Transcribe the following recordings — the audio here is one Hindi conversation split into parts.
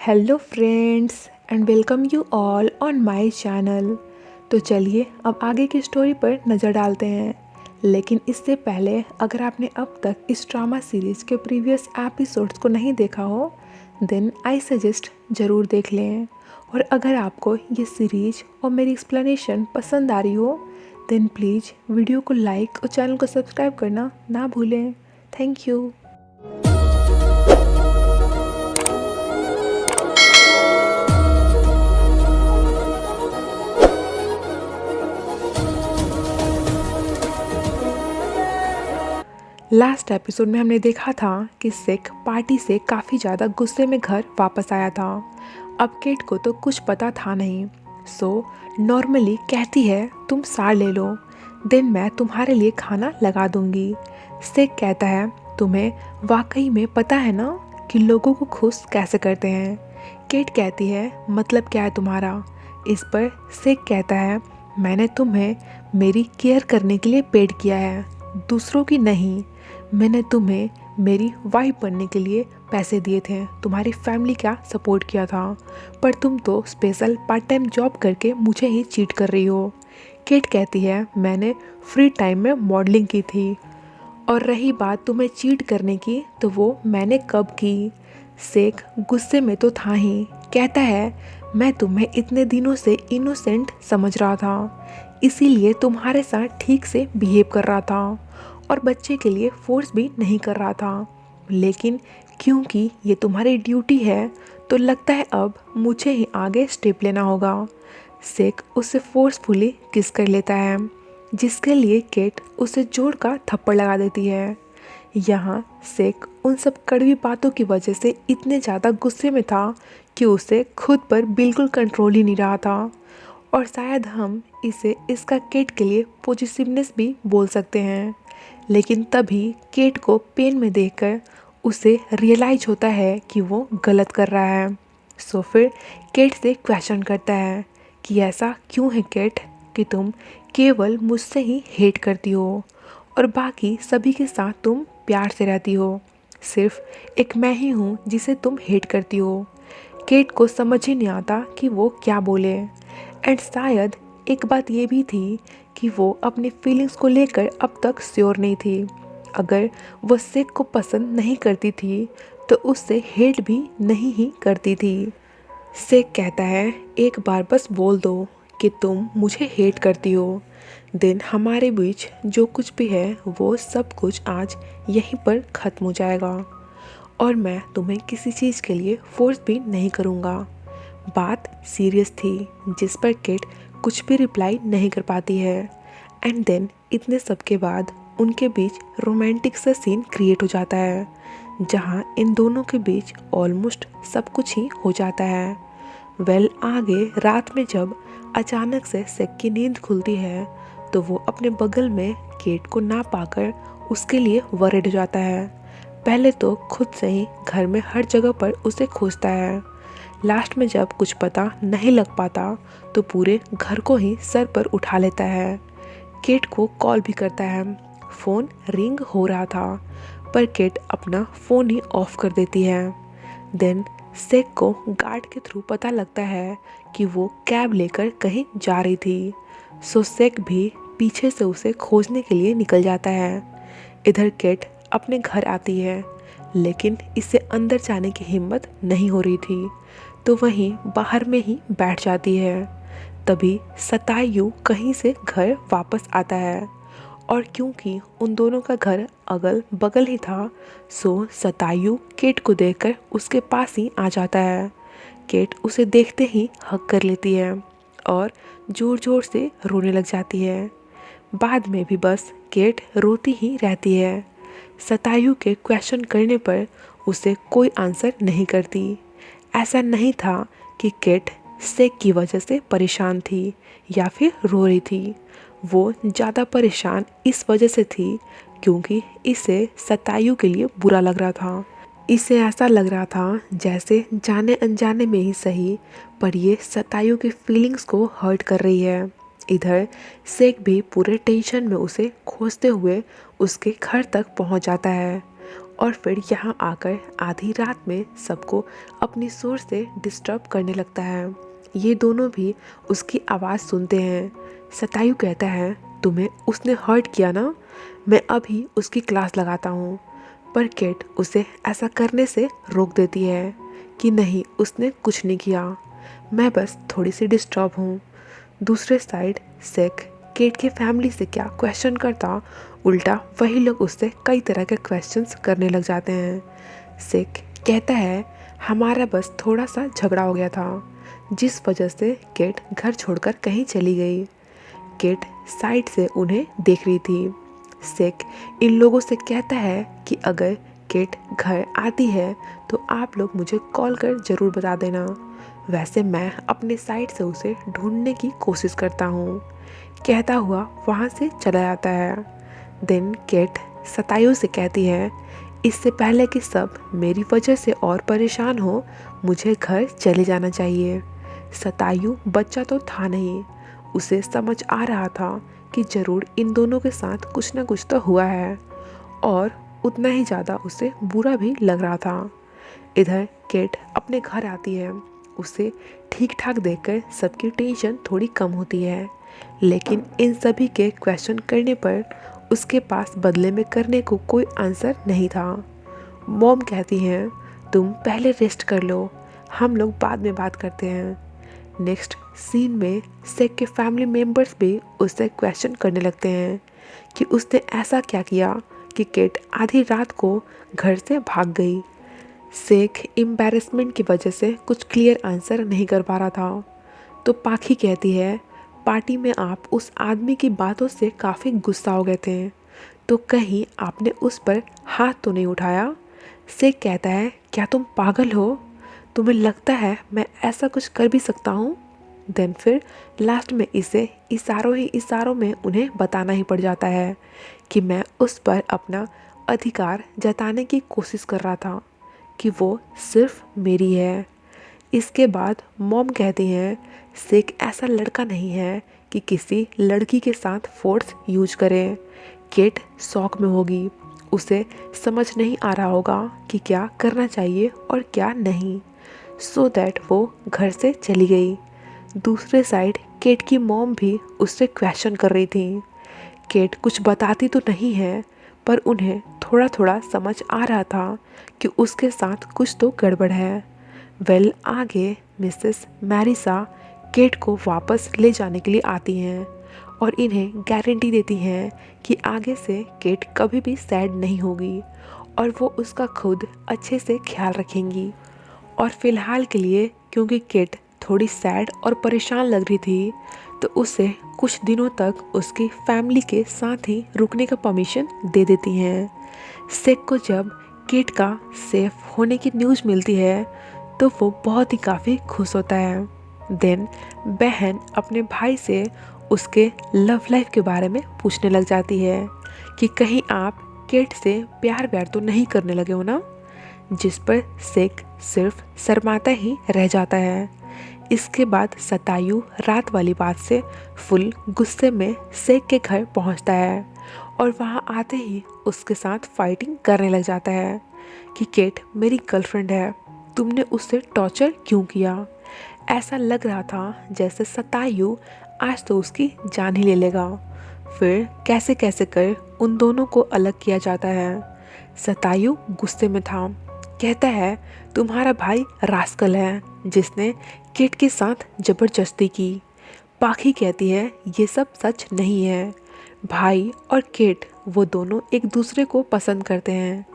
Hello friends and welcome you all on my channel. तो चलिए अब आगे की स्टोरी पर नज़र डालते हैं। लेकिन इससे पहले अगर आपने अब तक इस ड्रामा सीरीज़ के प्रीवियस एपिसोड्स को नहीं देखा हो देन आई सजेस्ट ज़रूर देख लें। और अगर आपको ये सीरीज और मेरी एक्सप्लेनेशन पसंद आ रही हो देन प्लीज़ वीडियो को लाइक और चैनल को सब्सक्राइब करना ना भूलें। Thank you. लास्ट एपिसोड में हमने देखा था कि सिक पार्टी से काफ़ी ज़्यादा गुस्से में घर वापस आया था। अब केट को तो कुछ पता था नहीं, सो नॉर्मली कहती है तुम सार ले लो, देन मैं तुम्हारे लिए खाना लगा दूंगी। सिक कहता है तुम्हें वाकई में पता है ना कि लोगों को खुश कैसे करते हैं। केट कहती है मतलब क्या है तुम्हारा। इस पर सिक कहता है मैंने तुम्हें मेरी केयर करने के लिए पेड किया है, दूसरों की नहीं। मैंने तुम्हें मेरी वाइफ बनने के लिए पैसे दिए थे, तुम्हारी फैमिली का सपोर्ट किया था, पर तुम तो स्पेशल पार्ट टाइम जॉब करके मुझे ही चीट कर रही हो। केट कहती है मैंने फ्री टाइम में मॉडलिंग की थी, और रही बात तुम्हें चीट करने की तो वो मैंने कब की। सेक गुस्से में तो था ही, कहता है मैं तुम्हें इतने दिनों से इनोसेंट समझ रहा था, इसीलिए तुम्हारे साथ ठीक से बिहेव कर रहा था और बच्चे के लिए फोर्स भी नहीं कर रहा था। लेकिन क्योंकि ये तुम्हारी ड्यूटी है तो लगता है अब मुझे ही आगे स्टेप लेना होगा। सेक उसे फोर्सफुली किस कर लेता है, जिसके लिए केट उसे जोर का थप्पड़ लगा देती है। यहाँ सेक उन सब कड़वी बातों की वजह से इतने ज़्यादा गुस्से में था कि उसे खुद पर बिल्कुल कंट्रोल ही नहीं रहा था। और शायद हम इसे इसका केट के लिए पॉजिटिवनेस भी बोल सकते हैं। लेकिन तभी केट को पेन में देखकर उसे रियलाइज होता है कि वो गलत कर रहा है। सो फिर केट से क्वेश्चन करता है कि ऐसा क्यों है केट कि तुम केवल मुझसे ही हेट करती हो और बाकी सभी के साथ तुम प्यार से रहती हो, सिर्फ एक मैं ही हूँ जिसे तुम हेट करती हो। केट को समझ ही नहीं आता कि वो क्या बोले। एंड शायद एक बात ये भी थी कि वो अपनी फीलिंग्स को लेकर अब तक श्योर नहीं थी। अगर वो सिक को पसंद नहीं करती थी तो उससे हेट भी नहीं ही करती थी। सिक कहता है एक बार बस बोल दो कि तुम मुझे हेट करती हो, देन हमारे बीच जो कुछ भी है वो सब कुछ आज यहीं पर ख़त्म हो जाएगा और मैं तुम्हें किसी चीज़ के लिए फोर्स भी नहीं करूँगा। बात सीरियस थी जिस पर केट कुछ भी रिप्लाई नहीं कर पाती है। एंड देन इतने सब के बाद उनके बीच रोमांटिक सा सीन क्रिएट हो जाता है, जहाँ इन दोनों के बीच ऑलमोस्ट सब कुछ ही हो जाता है। आगे रात में जब अचानक से सेक की नींद खुलती है तो वो अपने बगल में केट को ना पाकर उसके लिए वरिड हो जाता है। पहले तो खुद से ही घर में हर जगह पर उसे खोजता है। लास्ट में जब कुछ पता नहीं लग पाता तो पूरे घर को ही सर पर उठा लेता है। केट को कॉल भी करता है, फ़ोन रिंग हो रहा था पर केट अपना फ़ोन ही ऑफ कर देती है। देन सेक को गार्ड के थ्रू पता लगता है कि वो कैब लेकर कहीं जा रही थी। सो सेक भी पीछे से उसे खोजने के लिए निकल जाता है। इधर केट अपने घर आती है लेकिन इसे अंदर जाने की हिम्मत नहीं हो रही थी तो वहीं बाहर में ही बैठ जाती है। तभी सतायु कहीं से घर वापस आता है और क्योंकि उन दोनों का घर अगल बगल ही था सो सतायु केट को देखकर उसके पास ही आ जाता है। केट उसे देखते ही हग कर लेती है और ज़ोर ज़ोर से रोने लग जाती है। बाद में भी बस केट रोती ही रहती है। सतायु के क्वेश्चन करने पर उसे कोई आंसर नहीं करती। ऐसा नहीं था कि केट सेक की वजह से परेशान थी या फिर रो रही थी, वो ज़्यादा परेशान इस वजह से थी क्योंकि इसे सतायु के लिए बुरा लग रहा था। इसे ऐसा लग रहा था जैसे जाने अनजाने में ही सही पर ये सतायु की फीलिंग्स को हर्ट कर रही है। इधर सेक भी पूरे टेंशन में उसे खोजते हुए उसके घर तक पहुंच जाता है और फिर यहाँ आकर आधी रात में सबको अपनी शोर से डिस्टर्ब करने लगता है। ये दोनों भी उसकी आवाज़ सुनते हैं। सतायु कहता है, तुम्हें उसने हर्ट किया ना, मैं अभी उसकी क्लास लगाता हूँ। पर केट उसे ऐसा करने से रोक देती है कि नहीं, उसने कुछ नहीं किया, मैं बस थोड़ी सी डिस्टर्ब हूँ। दूसरे साइड सेक केट की फैमिली से क्या क्वेश्चन करता, उल्टा वही लोग उससे कई तरह के क्वेश्चंस करने लग जाते हैं। सेक कहता है, हमारा बस थोड़ा सा झगड़ा हो गया था, जिस वजह से केट घर छोड़कर कहीं चली गई। केट साइड से उन्हें देख रही थी। सेक इन लोगों से कहता है कि अगर केट घर आती है तो आप लोग मुझे कॉल कर ज़रूर बता देना, वैसे मैं अपने साइड से उसे ढूंढने की कोशिश करता हूँ। कहता हुआ वहाँ से चला जाता है। देन केट सतायु से कहती है, इससे पहले कि सब मेरी वजह से और परेशान हो, मुझे घर चले जाना चाहिए। सतायु बच्चा तो था नहीं, उसे समझ आ रहा था कि ज़रूर इन दोनों के साथ कुछ ना कुछ तो हुआ है, और उतना ही ज़्यादा उसे बुरा भी लग रहा था। इधर केट अपने घर आती है। उसे ठीक ठाक देखकर सबकी टेंशन थोड़ी कम होती है, लेकिन इन सभी के क्वेश्चन करने पर उसके पास बदले में करने को कोई आंसर नहीं था। मॉम कहती हैं, तुम पहले रेस्ट कर लो, हम लोग बाद में बात करते हैं। नेक्स्ट सीन में सेक के फैमिली मेम्बर्स भी उससे क्वेश्चन करने लगते हैं कि उसने ऐसा क्या किया कि केट आधी रात को घर से भाग गई। सेक एम्बैरेसमेंट की वजह से कुछ क्लियर आंसर नहीं कर पा रहा था। तो पाखी कहती है, पार्टी में आप उस आदमी की बातों से काफ़ी गुस्सा हो गए थे, तो कहीं आपने उस पर हाथ तो नहीं उठाया। सेक कहता है, क्या तुम पागल हो, तुम्हें लगता है मैं ऐसा कुछ कर भी सकता हूँ। देन फिर लास्ट में इसे इशारों में उन्हें बताना ही पड़ जाता है कि मैं उस पर अपना अधिकार जताने की कोशिश कर रहा था कि वो सिर्फ मेरी है। इसके बाद मॉम कहती हैं, सिक ऐसा लड़का नहीं है कि किसी लड़की के साथ फोर्स यूज करे। केट शॉक में होगी, उसे समझ नहीं आ रहा होगा कि क्या करना चाहिए और क्या नहीं। सो दैट वो घर से चली गई। दूसरे साइड केट की मॉम भी उससे क्वेश्चन कर रही थी। केट कुछ बताती तो नहीं है, पर उन्हें थोड़ा थोड़ा समझ आ रहा था कि उसके साथ कुछ तो गड़बड़ है। आगे मिसेस मैरिसा केट को वापस ले जाने के लिए आती हैं और इन्हें गारंटी देती हैं कि आगे से केट कभी भी सैड नहीं होगी और वो उसका खुद अच्छे से ख्याल रखेंगी। और फिलहाल के लिए क्योंकि केट थोड़ी सैड और परेशान लग रही थी, तो उसे कुछ दिनों तक उसकी फैमिली के साथ ही रुकने का परमिशन दे देती हैं। सेक को जब केट का सेफ होने की न्यूज़ मिलती है तो वो बहुत ही काफ़ी खुश होता है। देन बहन अपने भाई से उसके लव लाइफ के बारे में पूछने लग जाती है कि कहीं आप केट से प्यार व्यार तो नहीं करने लगे हो ना, जिस पर सेक सिर्फ शर्माता ही रह जाता है। इसके बाद सतायु रात वाली बात से फुल गुस्से में सेक के घर पहुंचता है और वहां आते ही उसके साथ फाइटिंग करने लग जाता है कि केट मेरी गर्लफ्रेंड है, तुमने उससे टॉर्चर क्यों किया। ऐसा लग रहा था जैसे सतायु आज तो उसकी जान ही ले लेगा। फिर कैसे कैसे कर उन दोनों को अलग किया जाता है। सतायु गुस्से में था, कहता है तुम्हारा भाई रास्कल है जिसने केट के साथ जबरदस्ती की। पाखी कहती है ये सब सच नहीं है, भाई और केट वो दोनों एक दूसरे को पसंद करते हैं।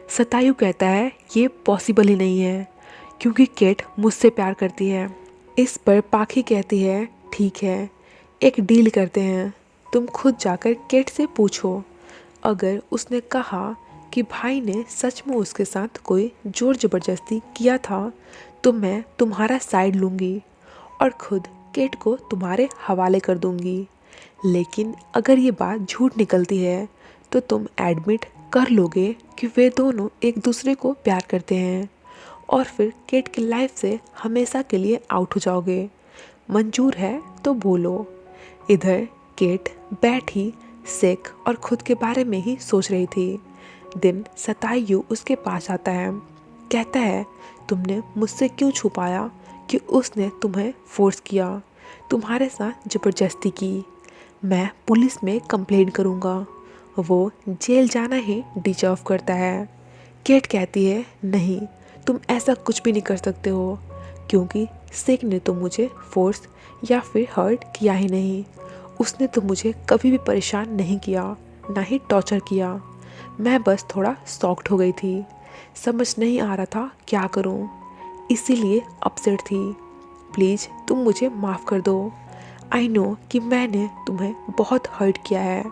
सतायु कहता है ये पॉसिबल ही नहीं है क्योंकि केट मुझसे प्यार करती है। इस पर पाखी कहती है ठीक है, एक डील करते हैं, तुम खुद जाकर केट से पूछो, अगर उसने कहा कि भाई ने सच में उसके साथ कोई जोर ज़बरदस्ती किया था तो मैं तुम्हारा साइड लूँगी और खुद केट को तुम्हारे हवाले कर दूँगी। लेकिन अगर ये बात झूठ निकलती है तो तुम एडमिट कर लोगे कि वे दोनों एक दूसरे को प्यार करते हैं और फिर केट की लाइफ से हमेशा के लिए आउट हो जाओगे। मंजूर है तो बोलो। इधर केट बैठी सेक और खुद के बारे में ही सोच रही थी। दिन सतायु उसके पास आता है। कहता है, तुमने मुझसे क्यों छुपाया कि उसने तुम्हें फोर्स किया, तुम्हारे साथ ज़बरदस्ती की। मैं पुलिस में कंप्लेंट करूँगा। वो जेल जाना ही डिजर्व करता है। केट कहती है, नहीं, तुम ऐसा कुछ भी नहीं कर सकते हो, क्योंकि सिक ने तो मुझे फोर्स या फिर हर्ट किया ही नहीं। उसने तो मुझे कभी भी परेशान नहीं किया, ना ही टॉर्चर किया। मैं बस थोड़ा शॉक्ड हो गई थी, समझ नहीं आ रहा था क्या करूं, इसीलिए अपसेट थी। प्लीज़ तुम मुझे माफ़ कर दो। आई नो कि मैंने तुम्हें बहुत हर्ट किया है।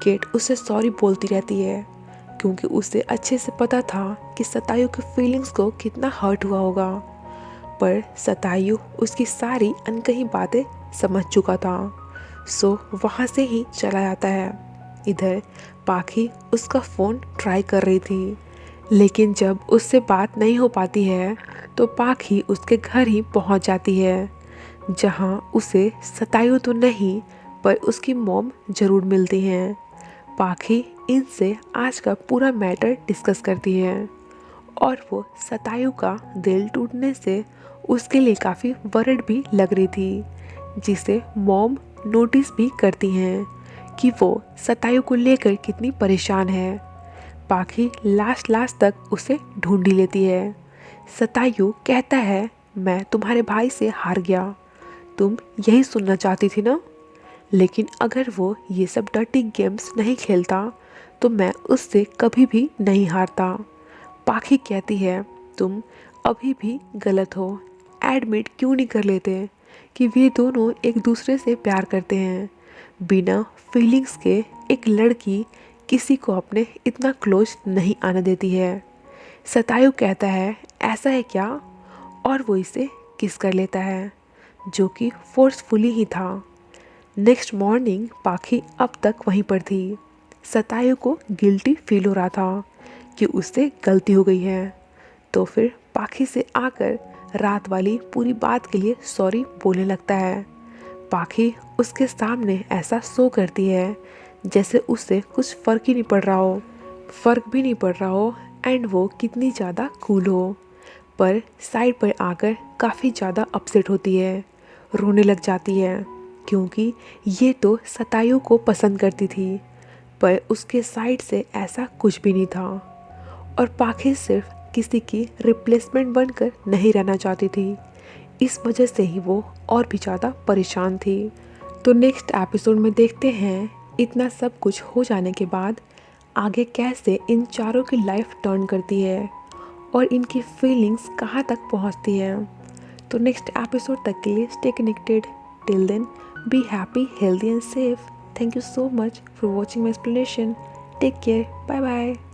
केट उससे सॉरी बोलती रहती है, क्योंकि उसे अच्छे से पता था कि सतायु की फीलिंग्स को कितना हर्ट हुआ होगा। पर सतायु उसकी सारी अनकही बातें समझ चुका था, सो वहाँ से ही चला जाता है। इधर पाखी उसका फ़ोन ट्राई कर रही थी, लेकिन जब उससे बात नहीं हो पाती है तो पाखी उसके घर ही पहुँच जाती है, जहाँ उसे सतायु तो नहीं पर उसकी मॉम ज़रूर मिलती हैं। पाखी इनसे आज का पूरा मैटर डिस्कस करती है और वो सतायु का दिल टूटने से उसके लिए काफ़ी वरिड भी लग रही थी, जिसे मॉम नोटिस भी करती हैं कि वो सतायु को लेकर कितनी परेशान है। पाखी लास्ट तक उसे ढूंढी लेती है। सतायु कहता है, मैं तुम्हारे भाई से हार गया, तुम यही सुनना चाहती थी ना। लेकिन अगर वो ये सब डर्टी गेम्स नहीं खेलता तो मैं उससे कभी भी नहीं हारता। पाखी कहती है, तुम अभी भी गलत हो। एडमिट क्यों नहीं कर लेते कि वे दोनों एक दूसरे से प्यार करते हैं। बिना फीलिंग्स के एक लड़की किसी को अपने इतना क्लोज नहीं आने देती है। सतायु कहता है, ऐसा है क्या, और वो इसे किस कर लेता है, जो कि फोर्सफुली ही था। नेक्स्ट मॉर्निंग पाखी अब तक वहीं पर थी। सतायु को गिल्टी फील हो रहा था कि उससे गलती हो गई है, तो फिर पाखी से आकर रात वाली पूरी बात के लिए सॉरी बोलने लगता है। पाखी उसके सामने ऐसा सो करती है जैसे उससे कुछ फ़र्क ही नहीं पड़ रहा हो, फ़र्क भी नहीं पड़ रहा हो एंड वो कितनी ज़्यादा कूल हो। पर साइड पर आकर काफ़ी ज़्यादा अपसेट होती है, रोने लग जाती है, क्योंकि ये तो सतायु को पसंद करती थी, पर उसके साइड से ऐसा कुछ भी नहीं था। और पाखी सिर्फ किसी की रिप्लेसमेंट बनकर नहीं रहना चाहती थी, इस वजह से ही वो और भी ज़्यादा परेशान थी। तो नेक्स्ट एपिसोड में देखते हैं इतना सब कुछ हो जाने के बाद आगे कैसे इन चारों की लाइफ टर्न करती है और इनकी फीलिंग्स कहाँ तक पहुँचती है। तो नेक्स्ट एपिसोड तक के लिए stay connected. Till then, be happy, healthy and safe. Thank you so much for watching my explanation. Take care. Bye bye.